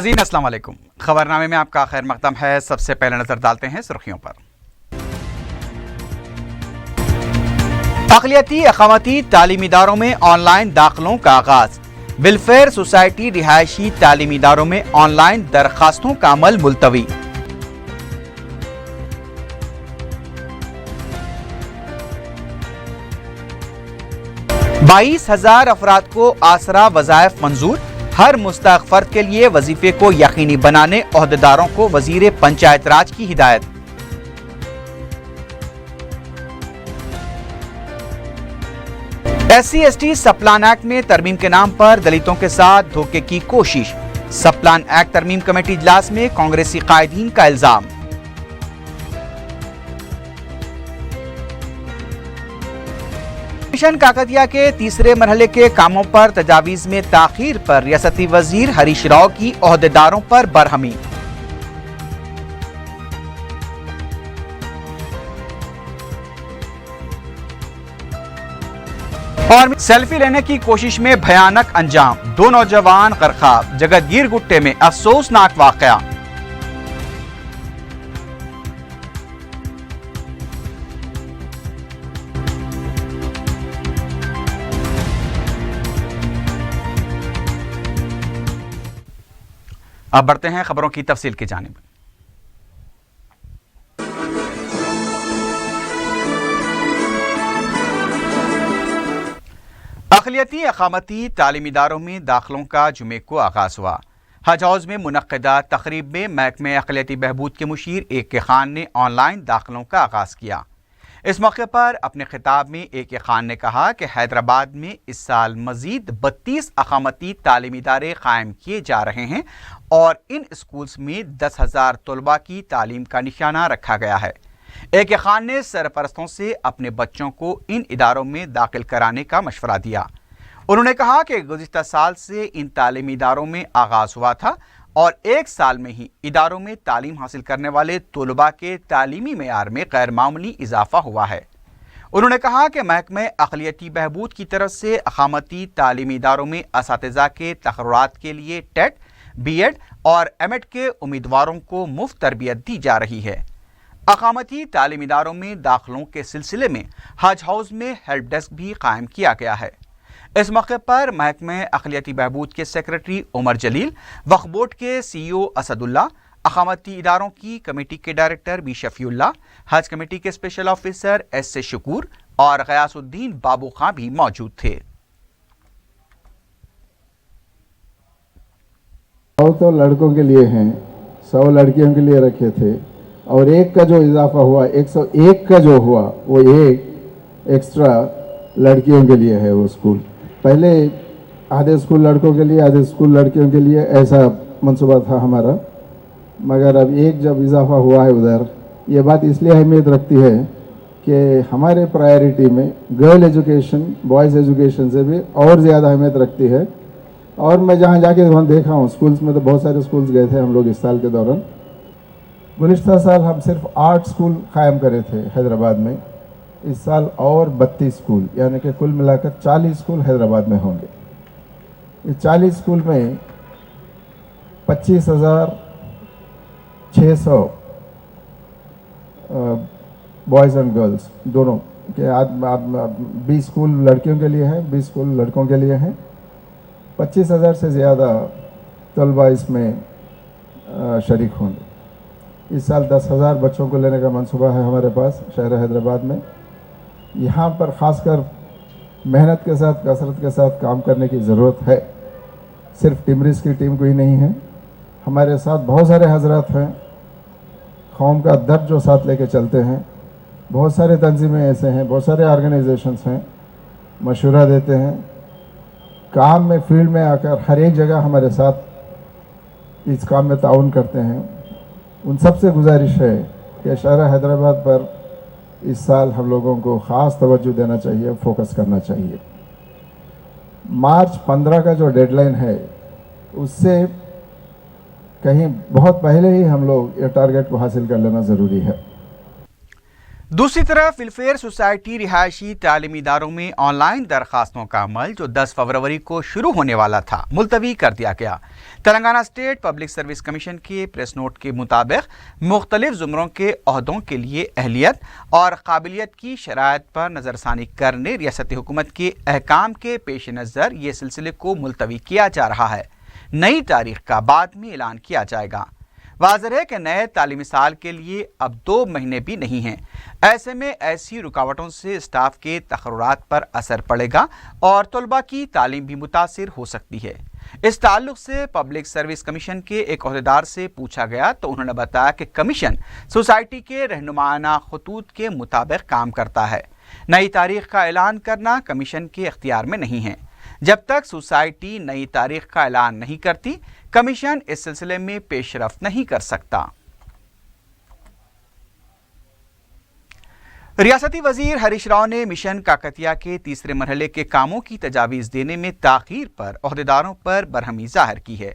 नाज़रीन अस्सलाम वालेकुम। खबरनामे में आपका खैर मकदम है। सबसे पहले नजर डालते हैं सुर्खियों पर। अक़लियती अक़ामती तालीमी इदारों में ऑनलाइन दाखिलों का आगाज। वेलफेयर सोसाइटी रिहायशी तालीमी इदारों में ऑनलाइन दरखास्तों का अमल मुलतवी। बाईस 22,000 अफराद को आसरा वज़ाइफ मंजूर। हर मुस्तहक़ फर्द के लिए वजीफे को यकीनी बनाने ओहदेदारों को वजीर पंचायत राज की हिदायत। SC/ST सबप्लान एक्ट में तरमीम के नाम पर दलितों के साथ धोखे की कोशिश। सबप्लान एक्ट तरमीम कमेटी इजलास में कांग्रेसी कायदीन का इल्जाम। मिशन काकतिया के तीसरे मरहले के कामों पर तजावीज में ताखीर पर रियासती वजीर हरीश राव की ओहदेदारों पर बरहमी। और सेल्फी लेने की कोशिश में भयानक अंजाम। 2 नौजवान गरकाब। जगतगीर गुट्टे में अफसोसनाक वाकया। अब बढ़ते हैं खबरों की तफसील की जानिब। अक़लियती अक़ामती तालीमी इदारों में दाखिलों का जुमे को आगाज हुआ। हज हाउस में मुनक़्क़दा तक़रीब में महकमे अक़लियती बहबूद के मुशीर AK खान ने ऑनलाइन दाखिलों का आगाज किया। इस मौके पर अपने खिताब में AK खान ने कहा कि हैदराबाद में इस साल मजीद 32 अक़ामती तालीमी इदारे कायम किए जा रहे हैं और इन स्कूल्स में 10,000 तलबा की तालीम का निशाना रखा गया है। AK खान ने सरपरस्तों से अपने बच्चों को इन इदारों में दाखिल कराने का मशवरा दिया। उन्होंने कहा कि गुज़िश्ता साल से इन तालीमी इदारों में आगाज हुआ था और 1 साल में ही इदारों में तालीम हासिल करने वाले तलबा के तालीमी मेयार में गैर मामूली इजाफा हुआ है। उन्होंने कहा कि महकमे अक़लियती बहबूद की तरफ से अक़ामती तालीमी इदारों में असातिज़ा के तक़र्रुरात के लिए टेट, BEd और MEd के उम्मीदवारों को मुफ्त तरबियत दी जा रही है। अक़ामती तालीमी इदारों में दाखिलों के सिलसिले में हज हाउस में हेल्प डेस्क भी कायम किया गया है। इस मौके पर महकमे अक़लियती बहबूद के सेक्रेटरी उमर जलील, वक्फ बोर्ड के CEO असदुल्ला, अक़ामती इदारों की कमेटी के डायरेक्टर B शफीउल्लाह, हज कमेटी के स्पेशल ऑफिसर S शकूर और गयासुद्दीन बाबू खां भी मौजूद थे। तो लड़कों के लिए हैं, 100 लड़कियों के लिए रखे थे और एक का जो इजाफा हुआ 101 का जो हुआ वो एक एक्स्ट्रा लड़कियों के लिए है। वो स्कूल पहले आधे स्कूल लड़कों के लिए आधे स्कूल लड़कियों के लिए ऐसा मंसूबा था हमारा, मगर अब एक जब इजाफा हुआ है उधर, ये बात इसलिए अहमियत रखती है कि हमारे प्रायोरिटी में गर्ल एजुकेशन बॉयज़ एजुकेशन से भी और ज़्यादा अहमियत रखती है। और मैं जहाँ जाके वहाँ देखा हूँ स्कूल्स में, तो बहुत सारे स्कूल्स गए थे हम लोग इस साल के दौरान। गुज़िश्ता साल हम सिर्फ 8 स्कूल कायम करे थे हैदराबाद में, इस साल और 32 स्कूल, यानी कि कुल मिलाकर 40 स्कूल हैदराबाद में होंगे। इस 40 स्कूल में 25,600 बॉयज़ एंड गर्ल्स दोनों के 20 स्कूल लड़कियों के लिए हैं, 20 स्कूल लड़कों के लिए हैं। 25,000 से ज़्यादा तलबा इसमें शरीक होंगे। इस साल 10,000 बच्चों को लेने का मंसूबा है हमारे पास शहर हैदराबाद में। यहाँ पर ख़ासकर मेहनत के साथ कसरत के साथ काम करने की ज़रूरत है। सिर्फ टिमरिस की टीम को ही नहीं है, हमारे साथ बहुत सारे हजरात हैं, कौम का दर्द जो साथ लेके चलते हैं। बहुत सारे तंजीमें ऐसे हैं, बहुत सारे ऑर्गेनाइजेशंस हैं, मशवरा देते हैं, काम में फील्ड में आकर हर एक जगह हमारे साथ इस काम में ताउन करते हैं। उन सब से गुजारिश है कि शहर हैदराबाद पर इस साल हम लोगों को ख़ास तवज्जो देना चाहिए, फोकस करना चाहिए। मार्च 15 का जो डेडलाइन है उससे कहीं बहुत पहले ही हम लोग ये टारगेट को हासिल कर लेना ज़रूरी है। दूसरी तरफ वेलफेयर सोसाइटी रिहायशी तालीमी इदारों में ऑनलाइन दरखास्तों का अमल जो 10 फरवरी को शुरू होने वाला था मुलतवी कर दिया गया। Telangana state public service commission के प्रेस नोट के मुताबिक मुख्तलिफ ज़ुमरों के ओहदों के लिए अहलियत और काबिलियत की शराइत पर नज़रसानी करने रियासती हुकूमत के अहकाम के पेश नज़र ये सिलसिले को मुलतवी किया जा रहा है। नई तारीख का बाद में ऐलान किया जाएगा। वाज़ेह है कि नए तालीमी साल के लिए अब 2 महीने भी नहीं हैं। ऐसे में ऐसी रुकावटों से स्टाफ के तकर्रुरात पर असर पड़ेगा और तलबा की तालीम भी मुतासिर हो सकती है। इस ताल्लुक से पब्लिक सर्विस कमीशन के एक ओहदेदार से पूछा गया तो उन्होंने बताया कि कमीशन सोसाइटी के रहनुमाना खतूत के मुताबिक काम करता है। नई तारीख का ऐलान करना कमीशन के इख्तियार में नहीं है। जब तक सोसाइटी नई तारीख का ऐलान नहीं करती, कमीशन इस सिलसिले में पेशरफ्त नहीं कर सकता। रियासती वजीर हरीश राव ने मिशन काकतिया के तीसरे मरहले के कामों की तजावीज़ देने में ताख़ीर पर ओहदेदारों पर बरहमी जाहिर की है।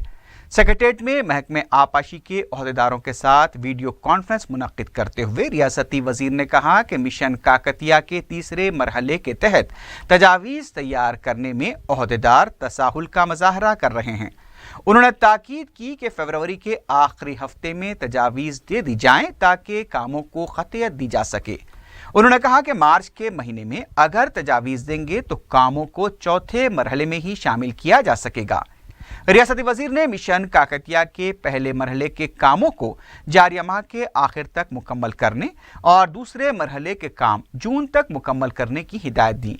सेक्रेटेरिएट में महकमे आपाशी के ओहदेदारों के साथ वीडियो कॉन्फ्रेंस मुनक्किद करते हुए रियासती वजीर ने कहा कि मिशन काकतिया के तीसरे मरहले के तहत तजावीज़ तैयार करने में ओहदेदार तसाहुल का मुजाहरा कर रहे हैं। उन्होंने ताकीद की कि फरवरी के आखिरी हफ्ते में तजावीज़ दे दी जाएं ताकि कामों को खतियत दी जा सके। उन्होंने कहा कि मार्च के महीने में अगर तजावीज़ देंगे तो कामों को चौथे मरहले में ही शामिल किया जा सकेगा। रियासती वजीर ने मिशन काकतिया के पहले मरहले के कामों को जारी माह के आखिर तक मुकम्मल करने और दूसरे मरहले के काम जून तक मुकम्मल करने की हिदायत दी।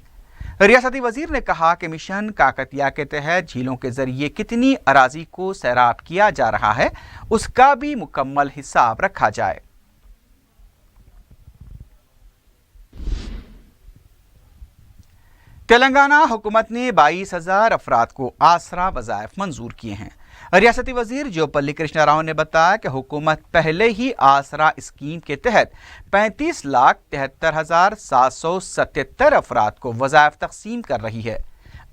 रियासती वजीर ने कहा कि मिशन काकतिया के तहत झीलों के जरिए कितनी अराजी को सैराब किया जा रहा है उसका भी मुकम्मल हिसाब रखा जाए। तेलंगाना हुकूमत ने 22,000 अफराद को आसरा वज़ाइफ मंजूर किए हैं। रियासती वजीर जोपल्ली कृष्णा राव ने बताया कि हुकूमत पहले ही आसरा स्कीम के तहत 35,73,777 अफराद को वज़ाइफ तकसीम कर रही है।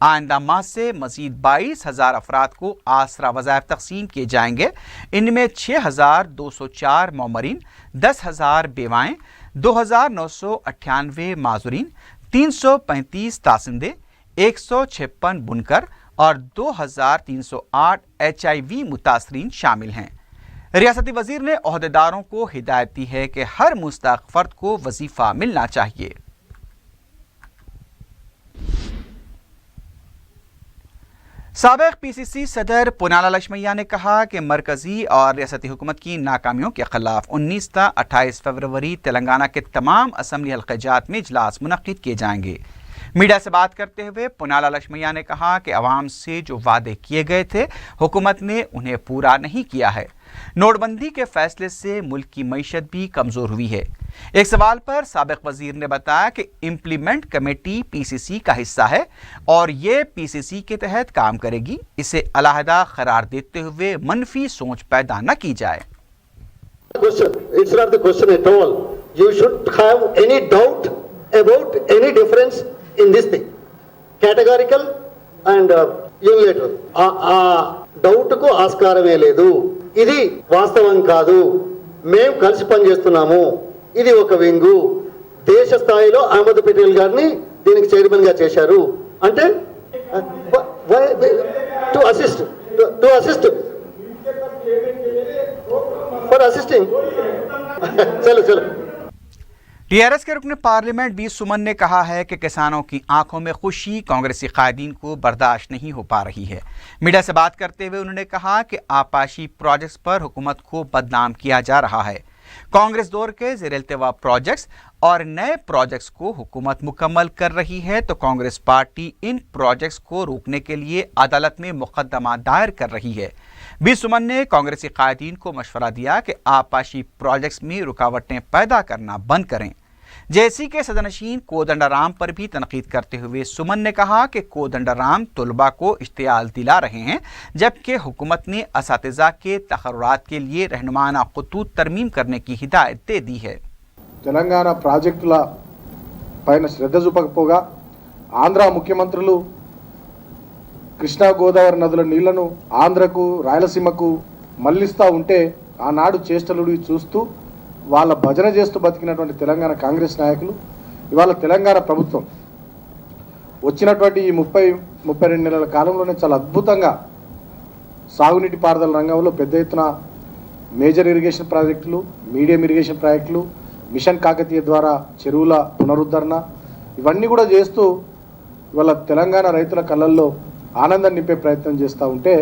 आइंदा माह से मजीद 22,000 अफराद को आसरा वज़ाइफ तकसीम किए जाएंगे। इनमें 6,204 मौमरीन, 10,000 बेवाएँ, 2,998 माजुरीन, 335 तासिंदे, 156 बुनकर और 2,308 HIV मुतासरीन शामिल हैं। रियासती वजीर ने ओहदेदारों को हिदायत दी है कि हर मुस्तहक फर्द को वजीफा मिलना चाहिए। साबिक PCC सदर पुनाला लक्ष्मैया ने कहा कि मरकजी और रियासती हुकूमत की नाकामियों के खिलाफ 19 ता 28 फरवरी तेलंगाना के तमाम असम्बली हल्क़ाजात में इजलास मुनक्किद किए जाएंगे। मीडिया से बात करते हुए पुनाला लक्ष्मैया ने कहा कि अवाम से जो वादे किए गए थे हुकूमत ने उन्हें पूरा नहीं किया है। नोटबंदी के फैसले से मुल्क की मईशत भी कमजोर हुई है। एक सवाल पर साबिक वजीर ने बताया कि इम्प्लीमेंट कमेटी PCC का हिस्सा है और ये PCC के तहत काम करेगी। इसे अलहदा करार देते हुए मनफी सोच पैदा न की जाए। It's not the question at all. You should have any doubt about any difference in this thing. Categorical and unilateral. Doubt కు ఆస్కారమే లేదు. ఇది వాస్తవం కాదు. మేము కలిసి పనిచేస్తున్నాము. ఇది ఒక వింగు. దేశ స్థాయిలో అహ్మద్ పటేల్ గారిని దీనికి చైర్మన్ గా చేశారు. అంటే టు అసిస్ట్ ఫర్ అసిస్టింగ్. चलो चलो। TRS के रुकन पार्लियामेंट बी सुमन ने कहा है कि किसानों की आंखों में खुशी कांग्रेसी कायदीन को बर्दाश्त नहीं हो पा रही है। मीडिया से बात करते हुए उन्होंने कहा कि आपाशी प्रोजेक्ट्स पर हुकूमत को बदनाम किया जा रहा है। कांग्रेस दौर के ज़ेर-ए-इल्तिवा प्रोजेक्ट्स और नए प्रोजेक्ट्स को हुकूमत मुकम्मल कर रही है तो कांग्रेस पार्टी इन प्रोजेक्ट्स को रोकने के लिए अदालत में मुकदमा दायर कर रही है। बी सुमन ने कांग्रेसी कायदीन को मशवरा दिया कि आपाशी प्रोजेक्ट्स में रुकावटें पैदा करना बंद करें। जेसी के सदनशीन कोदंडाराम पर भी तनकीद करते हुए सुमन ने कहा कि कोदंडाराम तलबा को इश्तियाल दिला रहे हैं जबकि हुकूमत ने असातिज़ा के तकर्रुरात के लिए रहनुमाना खतूत तरमीम करने की हिदायत दे दी है। తెలంగాణ ప్రాజెక్టుల పైన శ్రద్ధ చూపకపోగా ఆంధ్ర ముఖ్యమంత్రులు కృష్ణా గోదావరి నదుల నీళ్లను ఆంధ్రకు రాయలసీమకు మళ్లిస్తూ ఉంటే ఆనాడు చేష్టలుడి చూస్తూ వాళ్ళ భజన చేస్తూ బతికినటువంటి తెలంగాణ కాంగ్రెస్ నాయకులు ఇవాళ తెలంగాణ ప్రభుత్వం వచ్చినటువంటి ఈ 32 నెలల కాలంలోనే చాలా అద్భుతంగా సాగునీటి పారుదల రంగంలో పెద్ద ఎత్తున మేజర్ ఇరిగేషన్ ప్రాజెక్టులు, మీడియం ఇరిగేషన్ ప్రాజెక్టులు, మిషన్ కాకతీయ ద్వారా చెరువుల పునరుద్ధరణ ఇవన్నీ కూడా చేస్తూ ఇవాళ తెలంగాణ రైతుల కళ్ళల్లో ఆనందం నింపే ప్రయత్నం చేస్తూ ఉంటే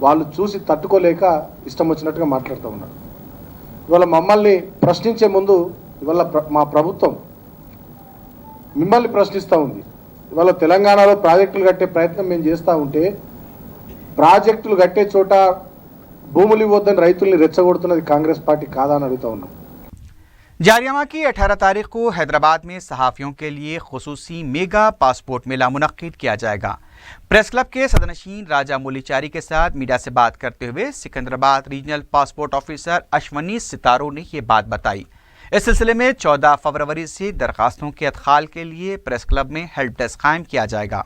వాళ్ళు చూసి తట్టుకోలేక ఇష్టం వచ్చినట్టుగా మాట్లాడుతూ ఉన్నారు. ఇవాళ మమ్మల్ని ప్రశ్నించే ముందు ఇవాళ మా ప్రభుత్వం మిమ్మల్ని ప్రశ్నిస్తూ ఉంది. ఇవాళ తెలంగాణలో ప్రాజెక్టులు కట్టే ప్రయత్నం మేము చేస్తూ ఉంటే ప్రాజెక్టులు కట్టే చోట భూములు ఇవ్వద్దని రైతుల్ని రెచ్చగొడుతున్నది కాంగ్రెస్ పార్టీ కాదా అని అడుగుతా ఉన్నాం. जारियामा की 18 तारीख को हैदराबाद में सहाफ़ियों के लिए खुसूसी मेगा पासपोर्ट मेला मुनक्किद किया जाएगा। प्रेस क्लब के सदनशीन राजा मुलीचारी के साथ मीडिया से बात करते हुए Secunderabad regional passport officer Ashwani Sitaro ने ये बात बताई। इस सिलसिले में 14 फरवरी से दरखास्तों के अदखाल के लिए प्रेस क्लब में हेल्प डेस्क कायम किया जाएगा।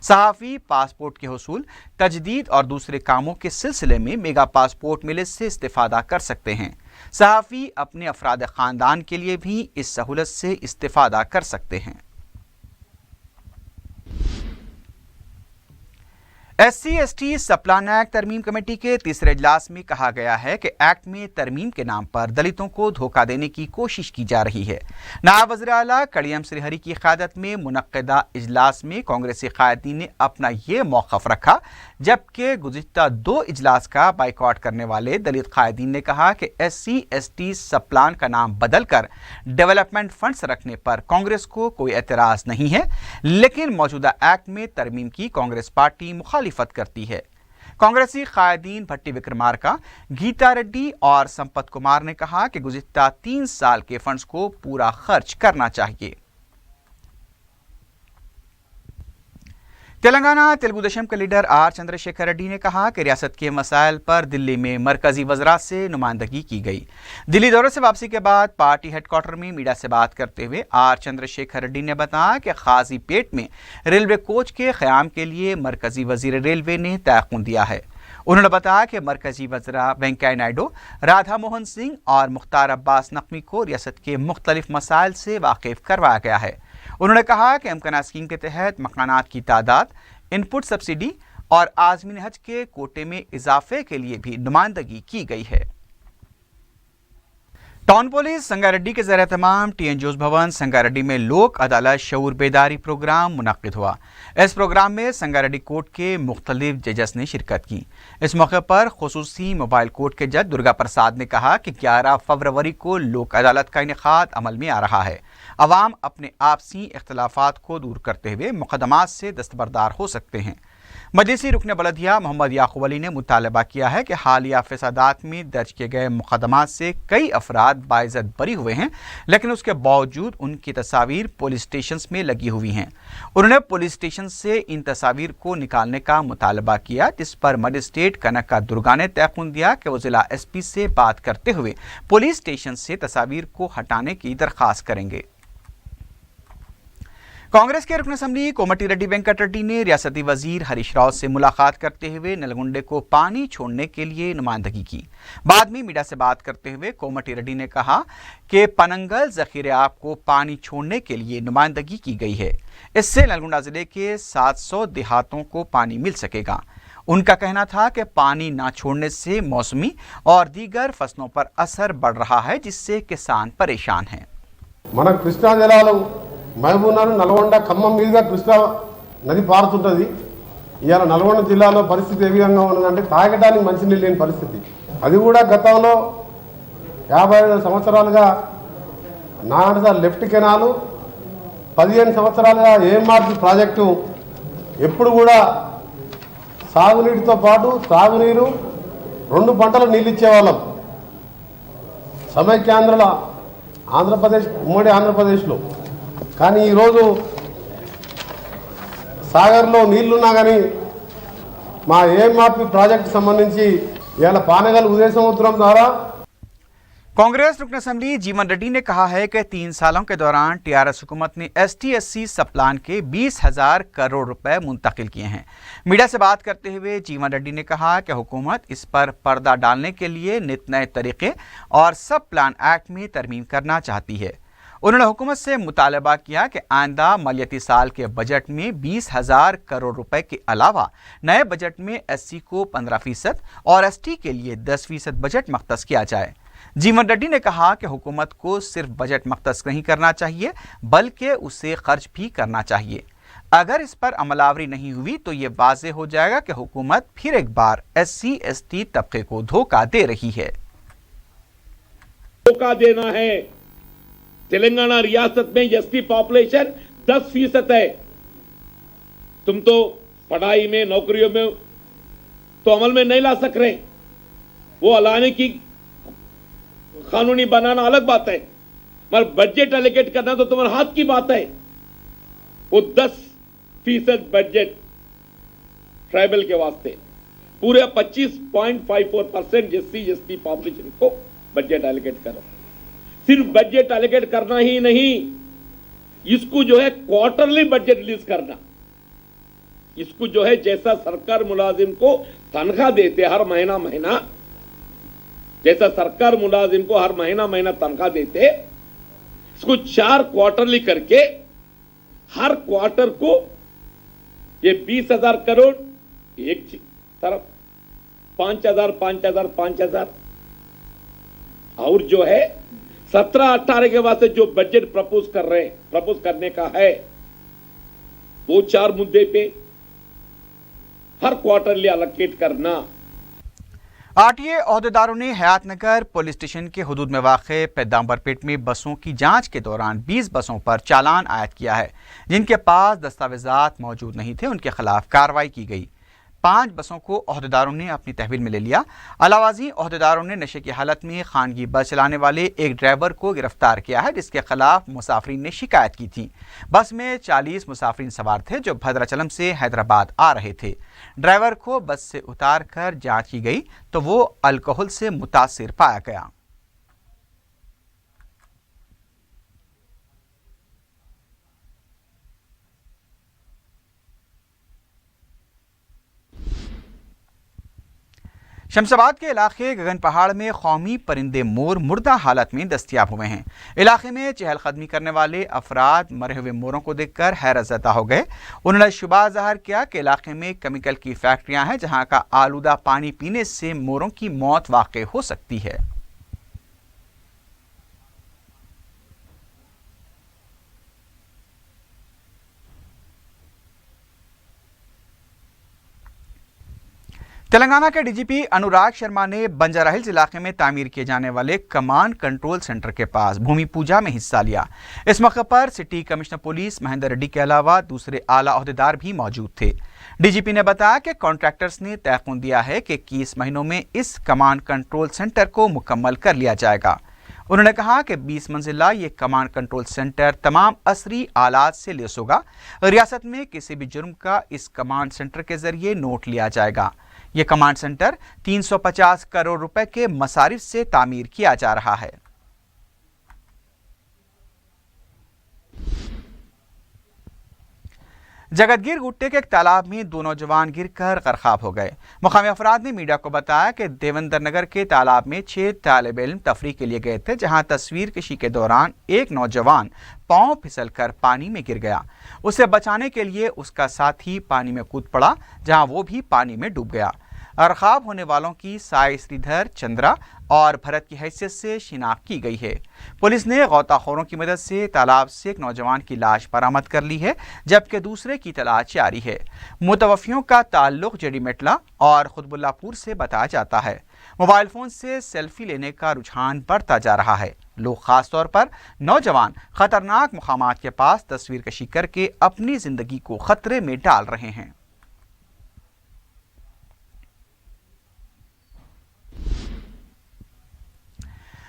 सहाफ़ी पासपोर्ट के हुसूल, तजदीद और दूसरे कामों के सिलसिले में मेगा पासपोर्ट मेले से इस्तिफ़ादा कर सकते हैं। सहाफ़ी अपने अफराद ख़ानदान के लिए भी इस सहूलत से इस्तिफ़ादा कर सकते हैं। SC/ST सप्लान एक्ट तरमीम कमेटी के तीसरे इजलास में कहा गया है कि एक्ट में तरमीम के नाम पर दलितों को धोखा देने की कोशिश की जा रही है। नायब वज़ीर आला कड़ियम श्रीहरी की क़यादत में मुनक्किदा इजलास में कांग्रेसी क़ायदीन ने अपना ये मौक़िफ़ रखा, जबकि गुज़िश्ता 2 इजलास का बाइकआउट करने वाले दलित क़ायदीन ने कहा कि SC/ST सप्लान का नाम बदलकर डेवलपमेंट फंड्स रखने पर कांग्रेस को कोई एतराज़ नहीं है, लेकिन मौजूदा एक्ट में तरमीम की कांग्रेस पार्टी मुखालिफत करती है। कांग्रेसी क़ायदीन भट्टी विक्रमार्का, गीता रेड्डी और संपत कुमार ने कहा कि गुज़िश्ता 3 साल के फंड्स को पूरा खर्च करना चाहिए। तेलंगाना तेलुगु देशम के लीडर आर चंद्रशेखर रेड्डी ने कहा कि रियासत के मसाइल पर दिल्ली में मरकजी वज़रा से नुमाइंदगी की गई। दिल्ली दौरे से वापसी के बाद पार्टी हेडक्वार्टर में मीडिया से बात करते हुए आर चंद्रशेखर रेड्डी ने बताया कि खाजीपेट में रेलवे कोच के क़याम के लिए मरकजी वज़ीर रेलवे ने तयक़ुन दिया है। उन्होंने बताया कि मरकजी वज़रा वेंकैया नायडू, राधा मोहन सिंह और मुख्तार अब्बास नकवी को रियासत के मुख्तलिफ मसाइल से वाकिफ़ करवाया गया है। उन्होंने कहा कि अमकना स्कीम के तहत मकानात की तादाद, इनपुट सब्सिडी और आज़मीन हज के कोटे में इजाफे के लिए भी नुमाइंदगी की गई है। टाउन पुलिस संगारेड्डी के ज़ेर एहतमाम TN जोश भवन संगारेड्डी में लोक अदालत शऊर बेदारी प्रोग्राम मुनक्किद हुआ। इस प्रोग्राम में संगारेड्डी कोर्ट के मुख्तलिफ जजेस ने शिरकत की। इस मौके पर खुसूसी मोबाइल कोर्ट के जज दुर्गा प्रसाद ने कहा कि 11 फरवरी को लोक अदालत का इनेकाद अमल में आ रहा है। अवाम अपने आपसी इख्तलाफात को दूर करते हुए मुकदमात से दस्तबरदार हो सकते हैं। मजलिसी रुकन बलदिया मोहम्मद याकूब अली ने मुतालबा किया है कि हालिया फसादात में दर्ज किए गए मुकदमात से कई अफराद बाइज़्ज़त बरी हुए हैं, लेकिन उसके बावजूद उनकी तस्वीर पुलिस स्टेशन में लगी हुई हैं। उन्होंने पुलिस स्टेशन से इन तस्वीर को निकालने का मुतालबा किया, जिस पर मजिस्ट्रेट कनका दुर्गा ने तयक़ुन दिया कि वो ज़िला SP से बात करते हुए पुलिस स्टेशन से तस्वीर को हटाने की दरख्वास्त करेंगे। कांग्रेस के रुकन असम्बली कोमटी रेड्डी वेंकट रेड्डी ने रियासती वजीर हरीश राव से मुलाकात करते हुए नलगुंडे को पानी छोड़ने के लिए नुमाइंदगी की। बाद में मीडिया से बात करते हुए कोमटी रेड्डी ने कहा कि पनंगल ज़ख़ीरे आब को पानी छोड़ने के लिए नुमाइंदगी की गई है। इससे नलगुंडा ज़िले के 700 देहातों को पानी मिल सकेगा। उनका कहना था कि पानी ना छोड़ने से मौसमी और दीगर फसलों पर असर बढ़ रहा है, जिससे किसान परेशान हैं। మన కృష్ణా జలాలు మహబూబ్నగర్, నల్గొండ, ఖమ్మం మీదుగా కృష్ణా నది పారుతుంటుంది. ఇవాళ నల్గొండ జిల్లాలో పరిస్థితి ఏ విధంగా ఉన్నదంటే తాగడానికి మంచినీళ్ళు లేని పరిస్థితి. అది కూడా గతంలో 55 సంవత్సరాలుగా నాగడ లెఫ్ట్ కెనాలు, 15 సంవత్సరాలుగా AMRP ప్రాజెక్టు ఎప్పుడు కూడా సాగునీటితో పాటు తాగునీరు 2 పంటలు నీళ్ళు ఇచ్చేవాళ్ళం. సమైక్యాంధ్రల ఆంధ్రప్రదేశ్, ఉమ్మడి ఆంధ్రప్రదేశ్లో. కానీ ఈరోజు సాగర్లో నీళ్లున్నా కానీ మా AMRP ప్రాజెక్టు సంబంధించి ఇవాళ పానగల్ ఉదయ సముద్రం ద్వారా कांग्रेस रुकन असेंबली जीवन रेड्डी ने कहा है कि 3 सालों के दौरान टीआरएस हुकूमत ने ST-SC सब प्लान के 20,000 करोड़ रुपए मुंतकिल किए हैं। मीडिया से बात करते हुए जीवन रेड्डी ने कहा कि हुकूमत इस पर पर्दा डालने के लिए नित नए तरीके और सब प्लान एक्ट में तरमीम करना चाहती है। उन्होंने हुकूमत से मुतालबा किया कि आइंदा मालियाती साल के बजट में 20,000 करोड़ रुपए के अलावा नए बजट में SC को 15% और ST के लिए 10% बजट मख्तस किया जाए। जीवन रेड्डी ने कहा कि हुकूमत को सिर्फ बजट मख्तस नहीं करना चाहिए बल्कि उसे खर्च भी करना चाहिए। अगर इस पर अमलावरी नहीं हुई तो ये वाज़ेह हो जाएगा कि हुकूमत फिर एक बार SC/ST तबके को धोखा दे रही है। धोखा देना है। तेलंगाना रियासत में ST पॉपुलेशन 10% है। तुम तो पढ़ाई में नौकरियों में तो अमल में नहीं ला सक रहे, वो लाने की कानूनी बनाना अलग बात है, मगर बजट एलोकेट करना तो तुम्हारे हाथ की बात है। वो 10% बजट ट्राइबल के वास्ते, पूरे 25.54% SC/ST पॉपुलेशन को बजट एलोकेट करो। सिर्फ बजट एलोकेट करना ही नहीं, इसको जो है क्वार्टरली बजट रिलीज करना, इसको जो है जैसा सरकार मुलाजिम को तनख्वाह देते हर महीना, जैसा सरकार मुलाजिम को हर महीना तनख्वाह देते, इसको 4 क्वार्टरली करके हर क्वार्टर को ये 20,000 करोड़ एक तरफ, 5,000 और जो है 17-18 के वास्ते जो बजट प्रपोज करने का है वो 4 मुद्दे पे हर क्वार्टरली एलोकेट करना। RTA ओहदेदारों ने हयातनगर पुलिस स्टेशन के हुदूद में वाक़े पैदाम्बरपेट में बसों की जांच के दौरान 20 बसों पर चालान आयद किया है। जिनके पास दस्तावेजात मौजूद नहीं थे उनके खिलाफ कार्रवाई की गई। 5 बसों को ओहदेदारों ने अपनी तहवील में ले लिया। अलावाजी ओहदेदारों ने नशे की हालत में खानगी बस चलाने वाले एक ड्राइवर को गिरफ्तार किया है जिसके खिलाफ मुसाफिरीन ने शिकायत की थी। बस में 40 मुसाफिरीन सवार थे जो भद्राचलम से हैदराबाद आ रहे थे। ड्राइवर को बस से उतार कर जांच की गई तो वो अल्कोहल से मुतासिर पाया गया। शमशाबाद के इलाके गगन पहाड़ में कौमी परिंदे मोर मुर्दा हालत में दस्तयाब हुए हैं। इलाके में चहलकदमी करने वाले अफराद मरे हुए मोरों को देखकर हैरत ज़दा हो गए। उन्होंने शुबा ज़ाहिर किया कि इलाके में केमिकल की फैक्ट्रियां हैं जहां का आलूदा पानी पीने से मोरों की मौत वाक़ई हो सकती है। तेलंगाना के डीजीपी अनुराग शर्मा ने बंजारा हिल्स इलाके में तामीर किए जाने वाले कमांड कंट्रोल सेंटर के पास भूमि पूजा में हिस्सा लिया। इस मौके पर city commissioner police Mahendra Reddy के अलावा दूसरे आला ओहदेदार भी मौजूद थे। डीजीपी ने बताया कि कॉन्ट्रैक्टर्स ने तयक़ुन दिया है कि 21 महीनों में इस कमांड कंट्रोल सेंटर को मुकम्मल कर लिया जाएगा। उन्होंने कहा कि 20 मंजिला ये कमांड कंट्रोल सेंटर तमाम असरी आलात से लैस होगा। रियासत में किसी भी जुर्म का इस कमांड सेंटर के जरिए नोट लिया जाएगा। ये कमांड सेंटर 350 करोड़ रुपए के मसारिफ से तामीर किया जा रहा है। जगतगीर गुट्टे के एक तालाब में 2 नौजवान गिरकर गरकाब हो गए। मुकामी अफराद ने मीडिया को बताया कि देवेंद्र नगर के तालाब में 6 तालिब इल्म तफरीह के लिए गए थे जहां तस्वीर कशी के दौरान एक नौजवान पांव फिसलकर पानी में गिर गया। उसे बचाने के लिए उसका साथी पानी में कूद पड़ा जहां वो भी पानी में डूब गया। गरकाब होने वालों की साई श्रीधर, चंद्रा और भरत की हैसियत से शिनाख्त की गई है। पुलिस ने गौताखोरों की मदद से तालाब से एक नौजवान की लाश बरामद कर ली है जबकि दूसरे की तलाश जारी है। मुतवफ़ियों का ताल्लुक जेडीमेटला और खुतबुल्लापुर से बताया जाता है। मोबाइल फ़ोन से सेल्फी लेने का रुझान बढ़ता जा रहा है। लोग ख़ास तौर पर नौजवान ख़तरनाक मुकामात के पास तस्वीर कशी करके अपनी ज़िंदगी को ख़तरे में डाल रहे हैं।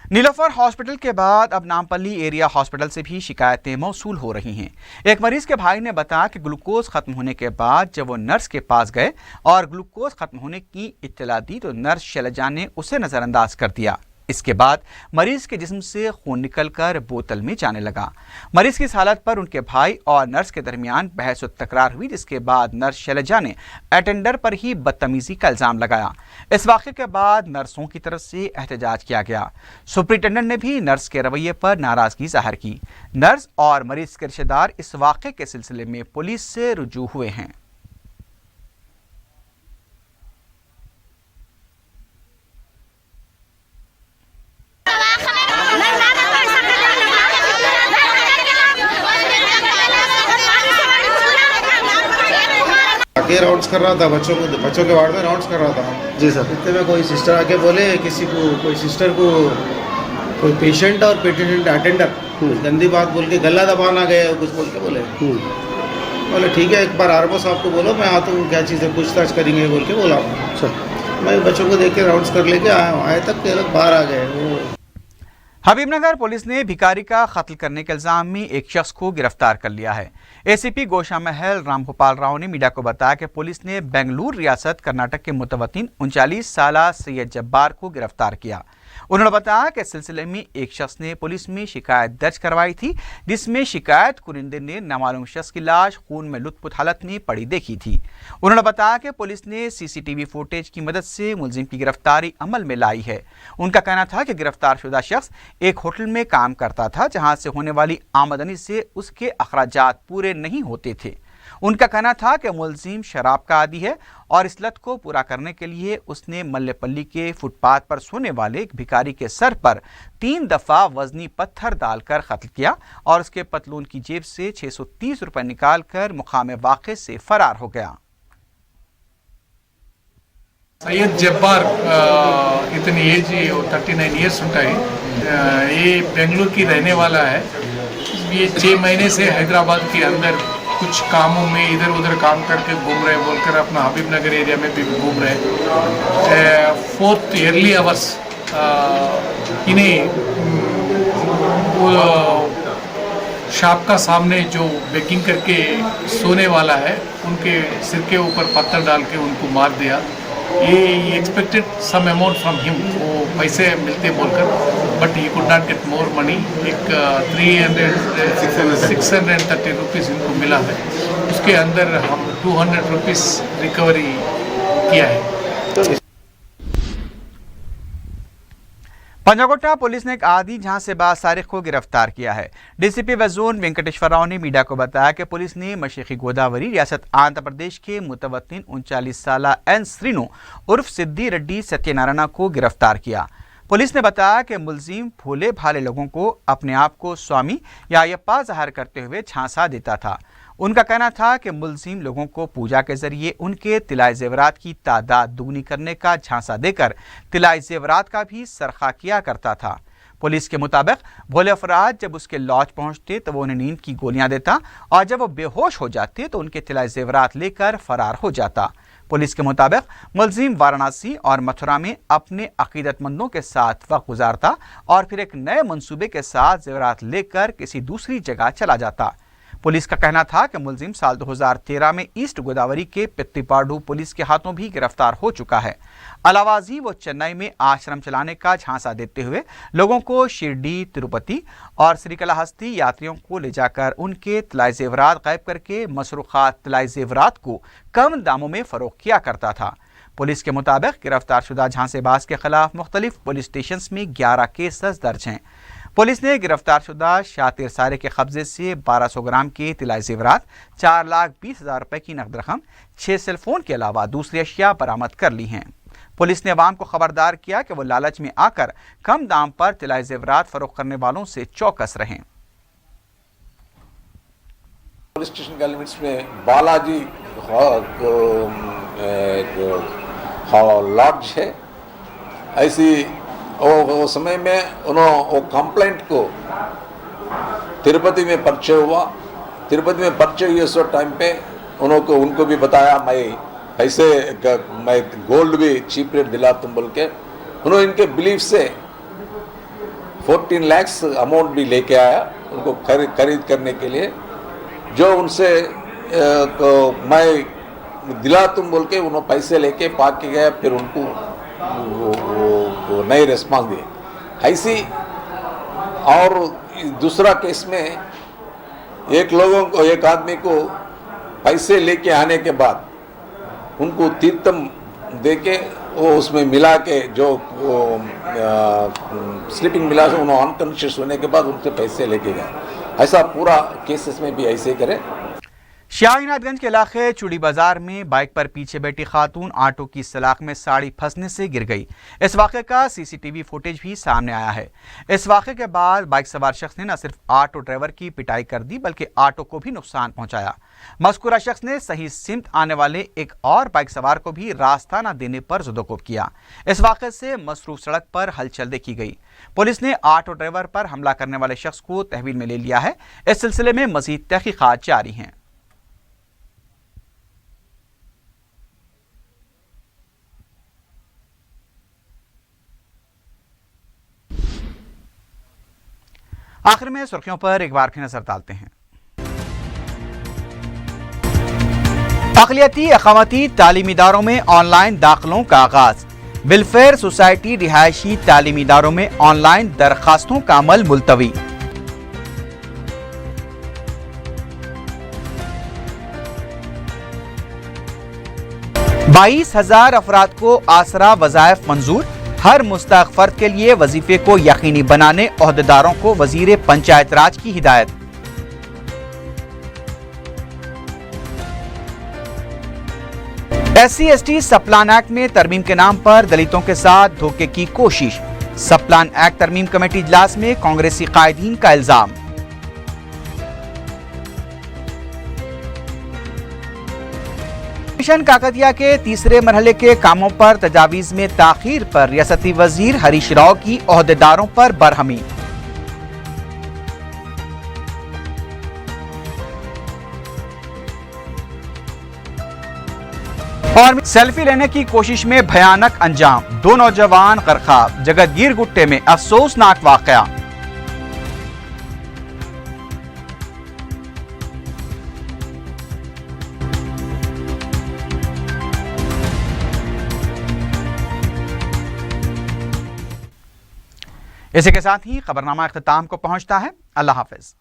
नीलोफर हॉस्पिटल के बाद अब नामपल्ली एरिया हॉस्पिटल से भी शिकायतें मौसूल हो रही हैं। एक मरीज के भाई ने बताया कि ग्लूकोज खत्म होने के बाद जब वो नर्स के पास गए और ग्लूकोज खत्म होने की इत्तला दी तो नर्स शैलजा ने उसे नज़रअंदाज कर दिया। इसके बाद मरीज के जिस्म से खून निकलकर बोतल में जाने लगा। मरीज की इस हालत पर उनके भाई और नर्स के दरमियान बहस और तकरार हुई, जिसके बाद नर्स शैलजा ने अटेंडर पर ही बदतमीजी का इल्जाम लगाया। इस वाक़े के बाद नर्सों की तरफ से एहतजाज किया गया। सुपरिटेंडेंट ने भी नर्स के रवैये पर नाराजगी जाहिर की। नर्स और मरीज के रिश्तेदार इस वाक़े के सिलसिले में पुलिस से रुजू हुए हैं। आगे राउंड्स कर रहा था, बच्चों के वार्ड में राउंड्स कर रहा था। जी सर। इतने में कोई सिस्टर आके बोले कोई सिस्टर को कोई पेशेंट और पेशेंट अटेंडर गंदी बात बोल के गला दबाना गए, कुछ बोल के बोले ठीक है, एक बार आरबो साहब को बोलो, मैं आता हूँ, क्या चीज़ है, पूछताछ करेंगे बोल के बोला। मैं बच्चों को देख के राउंड्स कर लेके आया हूँ, आए तक ये लोग बाहर आ गए। वो हबीबनगर पुलिस ने भिखारी का कत्ल करने के इल्जाम में एक शख्स को गिरफ्तार कर लिया है। एसीपी गोशा महल रामगोपाल राव ने मीडिया को बताया कि पुलिस ने बेंगलुरु रियासत कर्नाटक के मुतवत्तिन 39 साला सैयद जब्बार को गिरफ्तार किया। उन्होंने बताया कि इस सिलसिले में एक शख्स ने पुलिस में शिकायत दर्ज करवाई थी, जिसमें शिकायत कुरिंदे ने नामालूम शख्स की लाश खून में लुत्फुत हालत में पड़ी देखी थी। उन्होंने बताया कि पुलिस ने सीसीटीवी फुटेज की मदद से मुलजिम की गिरफ्तारी अमल में लाई है। उनका कहना था कि गिरफ्तारशुदा शख्स एक होटल में काम करता था, जहां से होने वाली आमदनी से उसके अखराजात पूरे नहीं होते थे। उनका कहना था कि मुलजिम शराब का आदी है और इस लत को पूरा करने के लिए उसने मल्लेपल्ली के फुटपाथ पर सोने वाले एक भिखारी के सर पर 3 दफा वजनी पत्थर डालकर कत्ल किया और उसके पतलून की जेब से 630 रुपए निकालकर मुकाम वाक़े से फरार हो गया। सैयद जब्बार इतनी एज 39 ईयर्स ఉంటాయి। ये बेंगलुरु की रहने वाला है। ये 6 महीने से हैदराबाद के अंदर कुछ कामों में इधर उधर काम करके घूम रहे बोलकर अपना हबीबनगर एरिया में भी घूम रहे। 4th ईयरली आवर्स इन्हें शॉप का सामने जो बेकिंग करके सोने वाला है उनके सिर के ऊपर पत्थर डाल के उनको मार दिया। ये expected some amount from him, वो पैसे मिलते बोलकर, but he could not get more money. एक 630 रुपीज़ इनको मिला है, उसके अंदर हम 200 रुपीज़ रिकवरी किया है। पंजागोटा पुलिस ने एक आदि झांसेबाज सारिक को गिरफ्तार किया है। डीसीपी वजून वेंकटेश्वर राव ने मीडिया को बताया कि पुलिस ने मशरक़ी गोदावरी रियासत आंध्र प्रदेश के मुतवत्तिन 39 साला एन श्रीनु उर्फ सिद्धि रेड्डी सत्यनारायण को गिरफ्तार किया। पुलिस ने बताया कि मुलजिम भोले भाले लोगों को अपने आप को स्वामी या अयप्पा जाहिर करते हुए झांसा देता था। उनका कहना था कि मुलजिम लोगों को पूजा के जरिए उनके तिलाई जेवरात की तादाद दुगनी करने का झांसा देकर तिलाई जेवरात का भी सरखा किया करता था। पुलिस के मुताबिक भोले अफराद जब उसके लॉज पहुंचते तो वो उन्हें नींद की गोलियां देता और जब वो बेहोश हो जाते तो उनके तिलाई जेवरात लेकर फरार हो जाता। पुलिस के मुताबिक मुलजिम वाराणसी और मथुरा में अपने अकीदतमंदों के साथ वक्त गुजारता और फिर एक नए मंसूबे के साथ जेवरात लेकर किसी दूसरी जगह चला जाता। पुलिस का कहना था कि मुलजिम साल 2013 में ईस्ट गोदावरी के पित्तीपाडू पुलिस के हाथों भी गिरफ्तार हो चुका है। अलावाजी वो चेन्नई में आश्रम चलाने का झांसा देते हुए लोगों को शिरडी, तिरुपति और श्रीकालाहस्ती यात्रियों को ले जाकर उनके तिलाई जेवरात गायब करके मसरूखात तिलाई जेवरात को कम दामों में फरोख्त किया करता था। पुलिस के मुताबिक गिरफ्तारशुदा झांसेबाज के खिलाफ मुख्तलिफ पुलिस स्टेशन में 11 केसेस दर्ज हैं। पुलिस ने गिरफ्तारशुदा शातिर सारे के कब्जे से 1200 ग्राम के तिलाई जेवरात, 4,20,000 रुपए की नकद रकम, 6 सेलफोन के अलावा दूसरी अशिया बरामद कर ली हैं। पुलिस ने अवाम को खबरदार किया कि वो लालच में आकर कम दाम पर तिलाई जेवरात फरोख्त करने वालों से चौकस रहें। पुलिस स्टेशन के लिमिट्स में बालाजी लॉज है। ऐसी वो समय में उन्होंने वो कंप्लेंट को तिरुपति में परिचय हुआ। तिरुपति में परिचय हुए उस टाइम पे उनको भी बताया मैं ऐसे मैं गोल्ड भी चीप रेट दिला तुम बोल के। उन्होंने इनके बिलीफ से 14 लाख अमाउंट भी लेके आया उनको खरीद करने के लिए। जो उनसे मैं दिला तुम बोल के उन्होंने पैसे लेके पाक के गया। फिर उनको वो नए रिस्पॉन्स दिए। ऐसी और दूसरा केस में एक आदमी को पैसे लेके आने के बाद उनको तीर्थम देके वो उसमें मिला के जो स्लीपिंग मिला से उन्होंने अनकॉन्शियस होने के बाद उनसे पैसे लेके गए। ऐसा पूरा केसेस में भी ऐसे ही करें। शाहीनाथगंज के इलाके चूड़ी बाजार में बाइक पर पीछे बैठी खातून ऑटो की सलाख में साड़ी फंसने से गिर गई। इस वाक़े का सीसीटीवी फुटेज भी सामने आया है। इस वाक़े के बाद बाइक सवार शख्स ने न सिर्फ ऑटो ड्राइवर की पिटाई कर दी बल्कि ऑटो को भी नुकसान पहुंचाया। मज़कूरा शख्स ने सही सिमत आने वाले एक और बाइक सवार को भी रास्ता न देने पर ज़ुदोकोब किया। इस वाक़े से मसरूफ सड़क पर हलचल देखी गई। पुलिस ने ऑटो ड्राइवर पर हमला करने वाले शख्स को तहवील में ले लिया है। इस सिलसिले में मज़ीद तहक़ीक़ात जारी हैं। आखिर में सुर्खियों पर एक बार फिर नजर डालते हैं। अक़लियती अक़ामती तालीमी इदारों में ऑनलाइन दाखिलों का आगाज। वेलफेयर सोसाइटी रिहायशी तालीमी इदारों में ऑनलाइन दरखास्तों का अमल मुलतवी। बाईस 22,000 अफराद को आसरा वज़ाइफ मंजूर। हर मुस्तहक़ फर्द के लिए वजीफे को यकीनी बनाने ओहदेदारों को वजीर पंचायत राज की हिदायत। SC/ST सप्लान एक्ट में तरमीम के नाम पर दलितों के साथ धोखे की कोशिश। सप्लान एक्ट तरमीम कमेटी इजलास में कांग्रेसी कायदीन का इल्जाम। मिशन काकतिया के तीसरे मरहले के कामों पर तजावीज़ में ताखीर पर रियासती वजीर हरीश राव की ओहदेदारों पर बरहमी। और सेल्फी लेने की कोशिश में भयानक अंजाम। 2 नौजवान गरकाब। जगतगीर गुट्टे में अफसोसनाक वाकया। इसी के साथ ही खबरनामा इख्तिताम को पहुंचता है। अल्लाह हाफिज।